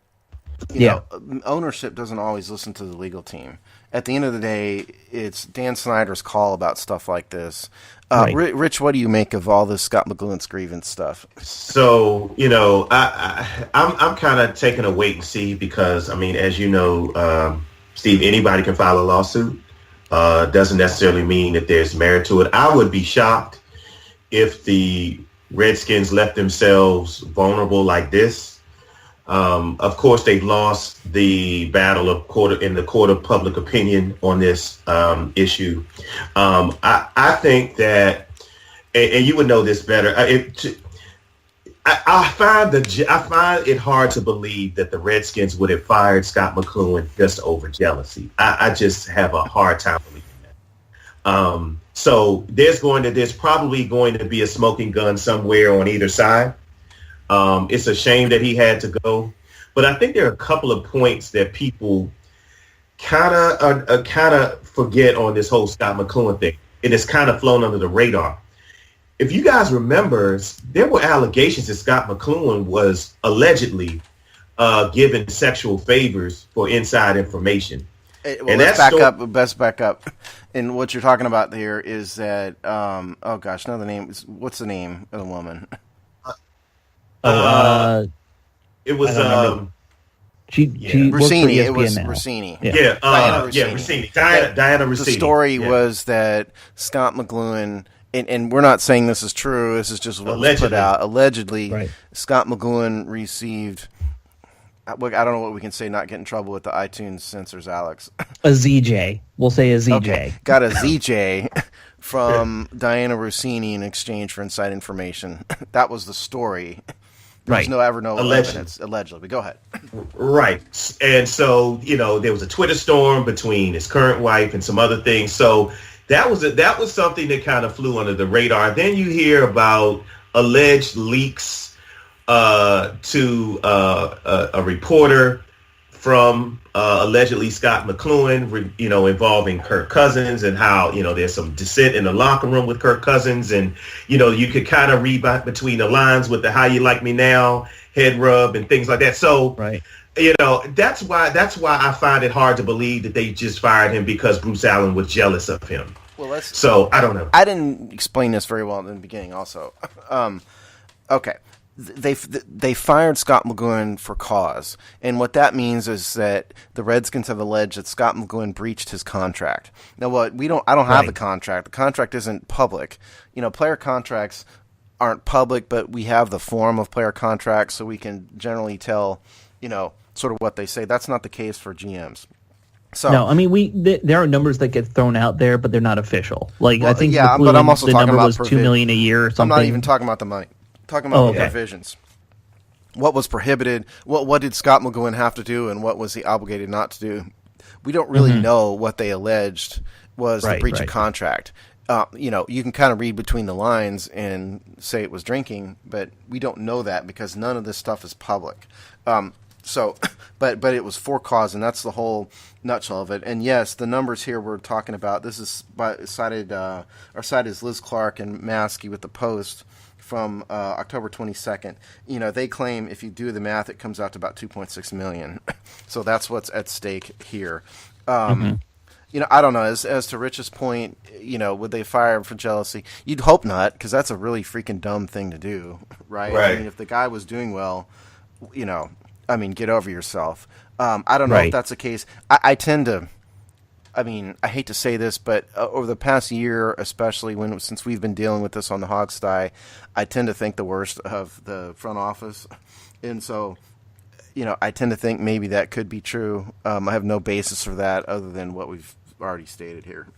ownership doesn't always listen to the legal team. At the end of the day, it's Dan Snyder's call about stuff like this. Right. Rich, what do you make of all this Scot McCloughan's grievance stuff? So, I'm kind of taking a wait and see because, as you know, Steve, anybody can file a lawsuit. Doesn't necessarily mean that there's merit to it. I would be shocked if the Redskins left themselves vulnerable like this. Of course, they've lost the battle in the court of public opinion on this issue. I think that, and you would know this better. I find it hard to believe that the Redskins would have fired Scot McCloughan just over jealousy. I just have a hard time believing that. So there's probably going to be a smoking gun somewhere on either side. It's a shame that he had to go, but I think there are a couple of points that people kind of forget on this whole Scot McCloughan thing. It has kind of flown under the radar. If you guys remember, there were allegations that Scot McCloughan was allegedly given sexual favors for inside information. Let's back up. And what you're talking about there is that, the name. What's the name of the woman? It was Rossini. It was Rossini. Rossini. Diana Rossini. The story was that Scot McCloughan, and we're not saying this is true. This is just what was put out. Allegedly, right. Scot McCloughan received. I don't know what we can say. Not get in trouble with the iTunes censors, Alex. A ZJ. We'll say a ZJ. Okay. Got a ZJ from Diana Rossini in exchange for inside information. That was the story. There's no evidence, allegedly. But go ahead. Right. And so, there was a Twitter storm between his current wife and some other things. So that was something that kind of flew under the radar. Then you hear about alleged leaks to a reporter from allegedly Scot McCloughan, involving Kirk Cousins and how, there's some dissent in the locker room with Kirk Cousins. And, you could kind of read between the lines with the how you like me now head rub and things like that. So, right. That's why I find it hard to believe that they just fired him because Bruce Allen was jealous of him. Well, so I don't know. I didn't explain this very well in the beginning also. Okay. They fired Scot McCloughan for cause, and what that means is that the Redskins have alleged that Scot McCloughan breached his contract. Now, I don't have the contract. The contract isn't public. Player contracts aren't public, but we have the form of player contracts, so we can generally tell, sort of what they say. That's not the case for GMs. So, no, there are numbers that get thrown out there, but they're not official. I think but I'm also the talking number about was $2 million a year or something. I'm not even talking about the money. Talking about the provisions. What was prohibited? What did Scot McCloughan have to do, and what was he obligated not to do? We don't really know what they alleged was the breach of contract. You can kind of read between the lines and say it was drinking, but we don't know that because none of this stuff is public. But it was for cause, and that's the whole nutshell of it. And yes, the numbers here we're talking about. This is cited. Our site is Liz Clark and Maskey with the Post from October 22nd. They claim if you do the math, it comes out to about 2.6 million. So that's what's at stake here. I don't know. As to Rich's point, would they fire him for jealousy? You'd hope not, because that's a really freaking dumb thing to do, right? Right. If the guy was doing well, get over yourself. I don't know if that's the case. I tend to. I hate to say this, but over the past year, especially since we've been dealing with this on the Hog Sty, I tend to think the worst of the front office. And so, I tend to think maybe that could be true. I have no basis for that other than what we've already stated here.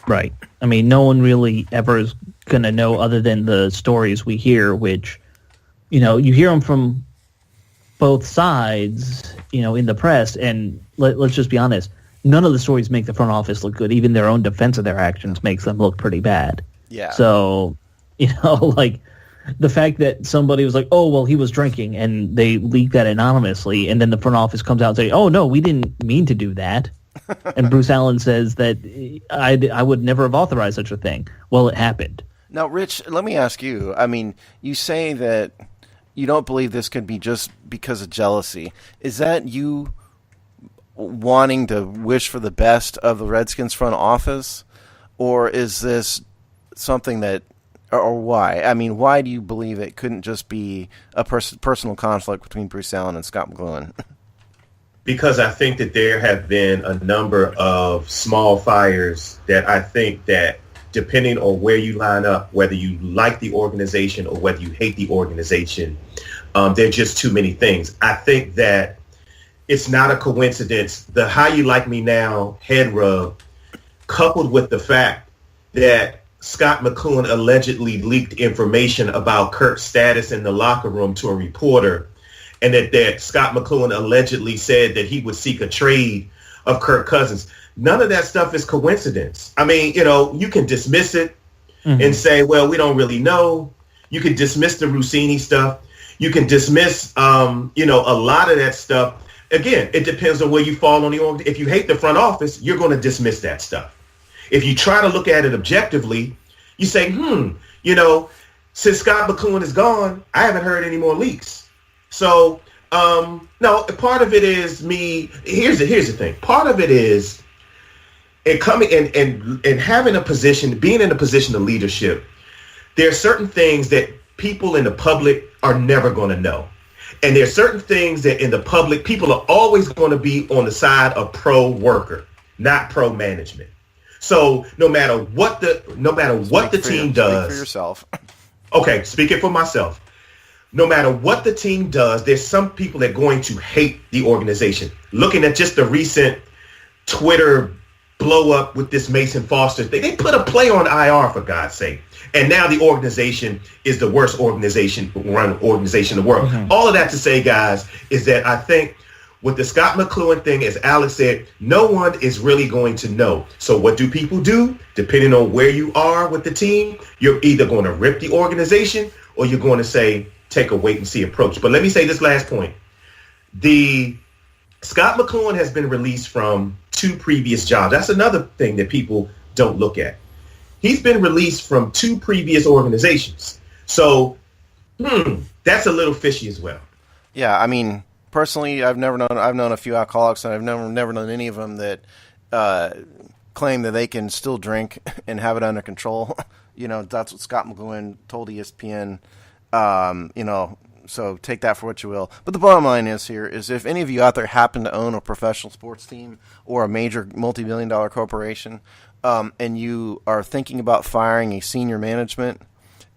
Right. No one really ever is going to know other than the stories we hear, which, you hear them from both sides, in the press. And let's just be honest. None of the stories make the front office look good. Even their own defense of their actions makes them look pretty bad. Yeah. So, the fact that somebody was like, oh, well, he was drinking, and they leaked that anonymously, and then the front office comes out and say, oh, no, we didn't mean to do that. And Bruce Allen says that I would never have authorized such a thing. Well, it happened. Now, Rich, let me ask you. I mean, you say that you don't believe this could be just because of jealousy. Is that you wanting to wish for the best of the Redskins front office? Or is this something that, or why? I mean, why do you believe it couldn't just be a personal conflict between Bruce Allen and Scot McCloughan? Because I think that there have been a number of small fires that I think that depending on where you line up, whether you like the organization or whether you hate the organization, there are just too many things. I think that it's not a coincidence. The "How You Like Me Now" head rub, coupled with the fact that Scot McCloughan allegedly leaked information about Kirk's status in the locker room to a reporter, and that Scot McCloughan allegedly said that he would seek a trade of Kirk Cousins. None of that stuff is coincidence. I mean, you can dismiss it and say, well, we don't really know. You can dismiss the Rossini stuff. You can dismiss, a lot of that stuff. Again, it depends on where you fall on the org. If you hate the front office, you're going to dismiss that stuff. If you try to look at it objectively, you say, since Scot McCloughan is gone, I haven't heard any more leaks. So, no, part of it is me. Here's the thing. Part of it is coming and having a position, being in a position of leadership. There are certain things that people in the public are never going to know. And there are certain things that in the public, people are always going to be on the side of pro worker, not pro management. So no matter what the team does, speak for yourself. Okay, speaking for myself. No matter what the team does, there's some people that are going to hate the organization. Looking at just the recent Twitter blow up with this Mason Foster thing, they put a play on IR for God's sake. And now the organization is the worst run organization in the world. Mm-hmm. All of that to say, guys, is that I think with the Scot McCloughan thing, as Alex said, no one is really going to know. So what do people do? Depending on where you are with the team, you're either going to rip the organization or you're going to say, take a wait and see approach. But let me say this last point. The Scot McCloughan has been released from 2 previous jobs. That's another thing that people don't look at. He's been released from 2 previous organizations. So that's a little fishy as well. Yeah, I mean, personally, I've known a few alcoholics, and I've never known any of them that claim that they can still drink and have it under control. That's what Scot McCloughan told ESPN. So take that for what you will. But the bottom line is if any of you out there happen to own a professional sports team or a major multi-billion-dollar corporation, and you are thinking about firing a senior management,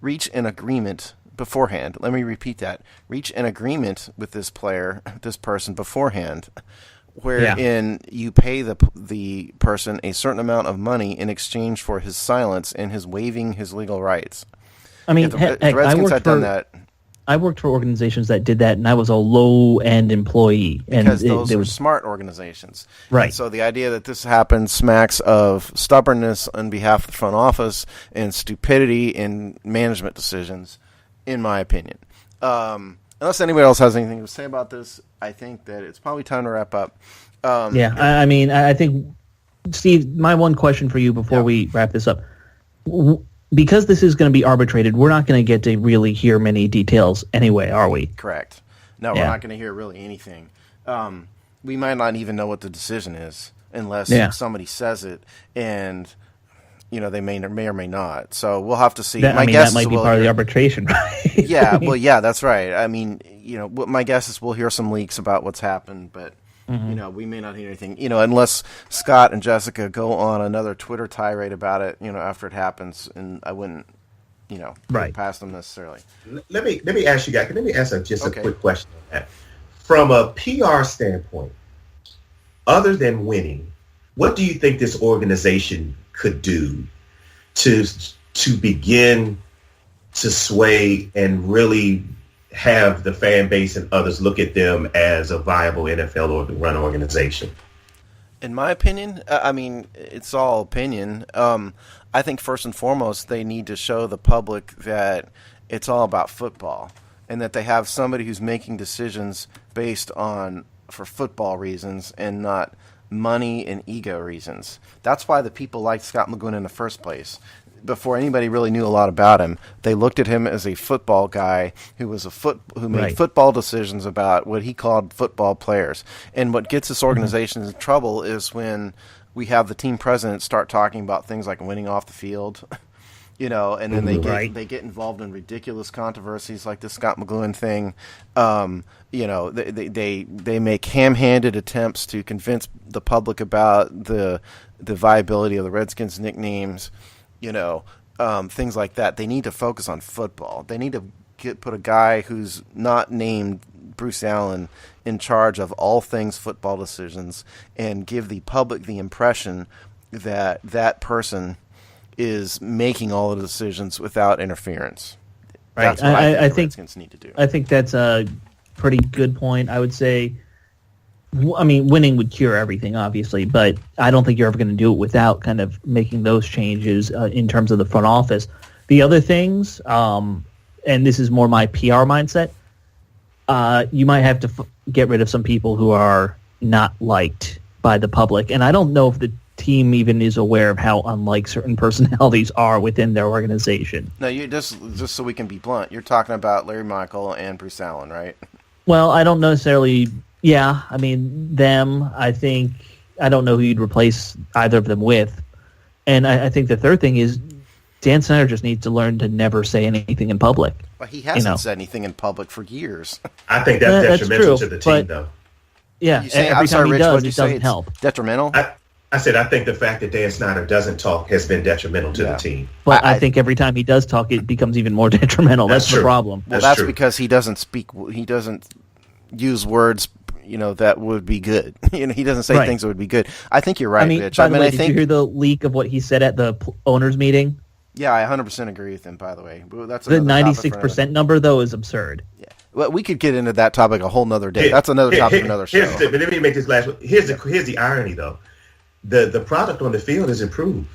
reach an agreement beforehand. Let me repeat that. Reach an agreement with this person beforehand, wherein you pay the person a certain amount of money in exchange for his silence and his waiving his legal rights. I mean, if the Redskins had done that. I worked for organizations that did that, and I was a low-end employee. Because those were smart organizations. Right. And so the idea that this happened smacks of stubbornness on behalf of the front office and stupidity in management decisions, in my opinion. Unless anybody else has anything to say about this, I think that it's probably time to wrap up. I mean, I think, Steve, my one question for you before we wrap this up. Because this is going to be arbitrated, we're not going to get to really hear many details anyway, are we? Correct. No, we're not going to hear really anything. We might not even know what the decision is unless somebody says it, and they may or may not. So we'll have to see. That might be part of the arbitration, right? Yeah, that's right. I mean, my guess is we'll hear some leaks about what's happened, but we may not hear anything, unless Scott and Jessica go on another Twitter tirade about it, after it happens, and I wouldn't, put past them necessarily. Let me ask you guys. Let me ask a quick question on that. From a PR standpoint, other than winning, what do you think this organization could do to begin to sway and really have the fan base and others look at them as a viable NFL or run organization? In my opinion, I mean, it's all opinion. I think first and foremost, they need to show the public that it's all about football, and that they have somebody who's making decisions based on for football reasons and not money and ego reasons. That's why the people liked Scot McCloughan in the first place. Before anybody really knew a lot about him, they looked at him as a football guy who was who made football decisions about what he called football players. And what gets this organization in trouble is when we have the team presidents start talking about things like winning off the field, and then they get involved in ridiculous controversies like the Scot McCloughan thing. They make ham-handed attempts to convince the public about the viability of the Redskins nicknames. Things like that. They need to focus on football. They need to put a guy who's not named Bruce Allen in charge of all things football decisions and give the public the impression that that person is making all of the decisions without interference. Right. That's what I think the Redskins need to do. I think that's a pretty good point. I would say, winning would cure everything, obviously, but I don't think you're ever going to do it without kind of making those changes in terms of the front office. The other things, and this is more my PR mindset, you might have to get rid of some people who are not liked by the public. And I don't know if the team even is aware of how unlike certain personalities are within their organization. No, you just so we can be blunt, you're talking about Larry Michael and Bruce Allen, right? Well, I don't necessarily... Yeah, them, I think, I don't know who you'd replace either of them with. And I think the third thing is Dan Snyder just needs to learn to never say anything in public. Well, he hasn't said anything in public for years. I think that's detrimental to the team, though. Yeah, every time he does, it doesn't help. Detrimental? I said I think the fact that Dan Snyder doesn't talk has been detrimental to the team. But I think every time he does talk, it becomes even more detrimental. That's the problem. Well, that's because he doesn't speak. He doesn't use words that would be good. He doesn't say things that would be good. I think you're right, Rich. By the way, did you hear the leak of what he said at the owners' meeting? Yeah, I 100% agree with him, by the way. That's the 96% number, though, is absurd. Yeah. Well, we could get into that topic a whole nother day. That's another topic, another show. But let me make this last one. Here's the irony, though. The product on the field is improved.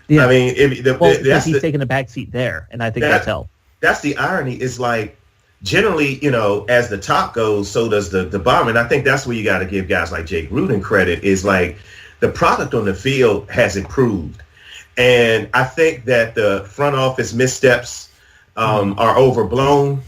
Yeah. Because he's taking a back seat there, and I think that's helped. That's the irony. Is like, generally, as the top goes, so does the bottom. And I think that's where you got to give guys like Jake Gruden credit, is like the product on the field has improved. And I think that the front office missteps are overblown.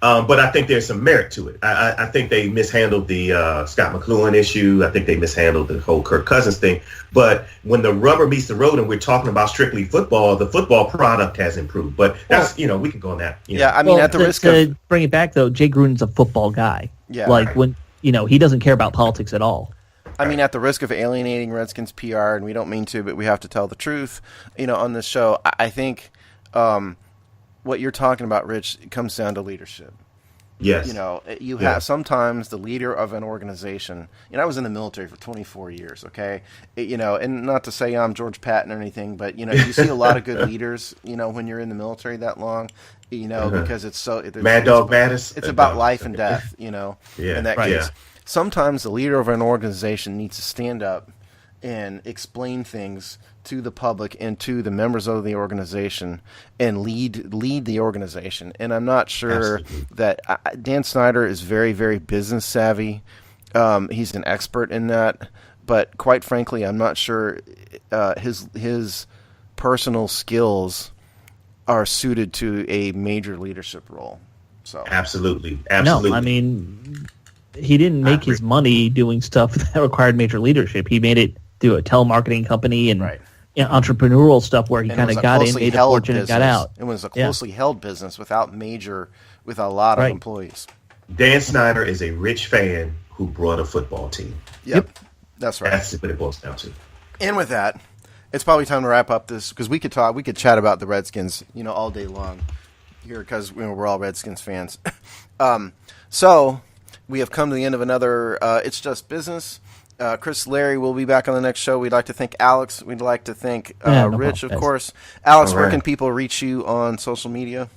But I think there's some merit to it. I think they mishandled the Scot McCloughan issue. I think they mishandled the whole Kirk Cousins thing. But when the rubber meets the road and we're talking about strictly football, the football product has improved. But that's, we can go on that. Yeah, I mean, at the risk of... bring it back, though, Jay Gruden's a football guy. Yeah. When, he doesn't care about politics at all. I mean, at the risk of alienating Redskins PR, and we don't mean to, but we have to tell the truth, on this show, I think what you're talking about, Rich, it comes down to leadership. Yes. You have sometimes the leader of an organization. I was in the military for 24 years, okay? And not to say I'm George Patton or anything, but, you see a lot of good leaders, when you're in the military that long, because it's so... Mad Dog Mattis. It's about life and death, in that case. Yeah. Sometimes the leader of an organization needs to stand up and explain things to the public and to the members of the organization and lead the organization. And I'm not sure that Dan Snyder is very, very business savvy. He's an expert in that, but quite frankly, I'm not sure his personal skills are suited to a major leadership role. So absolutely. No, I mean, he didn't make his money doing stuff that required major leadership. He made it through a telemarketing company and entrepreneurial stuff where he kind of got in, made a fortune, and got out. It was a closely held business with a lot of employees. Dan Snyder is a rich fan who brought a football team. Yep. That's right. That's what it boils down to. And with that, it's probably time to wrap up this, because we could chat about the Redskins, all day long here, because we're all Redskins fans. So we have come to the end of another It's Just Business. Chris, Larry will be back on the next show. We'd like to thank Alex. We'd like to thank Rich, of course. Alex, where can people reach you on social media?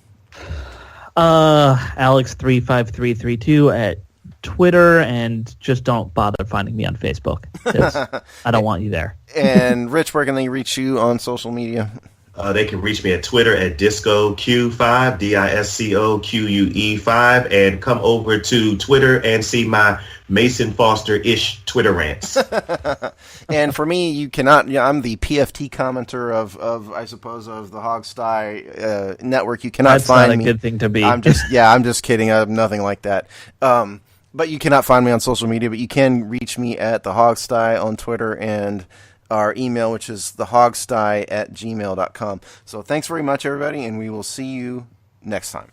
Alex35332 at Twitter, and just don't bother finding me on Facebook, because I don't want you there. And Rich, where can they reach you on social media? They can reach me at Twitter at DiscoQ5, DiscoQue5, and come over to Twitter and see my Mason Foster-ish Twitter rants. And for me, you cannot. I'm the PFT commenter of I suppose of the Hogsty network. You cannot find me. That's not a good thing to be. I'm just kidding. I'm nothing like that. But you cannot find me on social media. But you can reach me at the Hogsty on Twitter and our email, which is thehogsty@gmail.com. So thanks very much, everybody, and we will see you next time.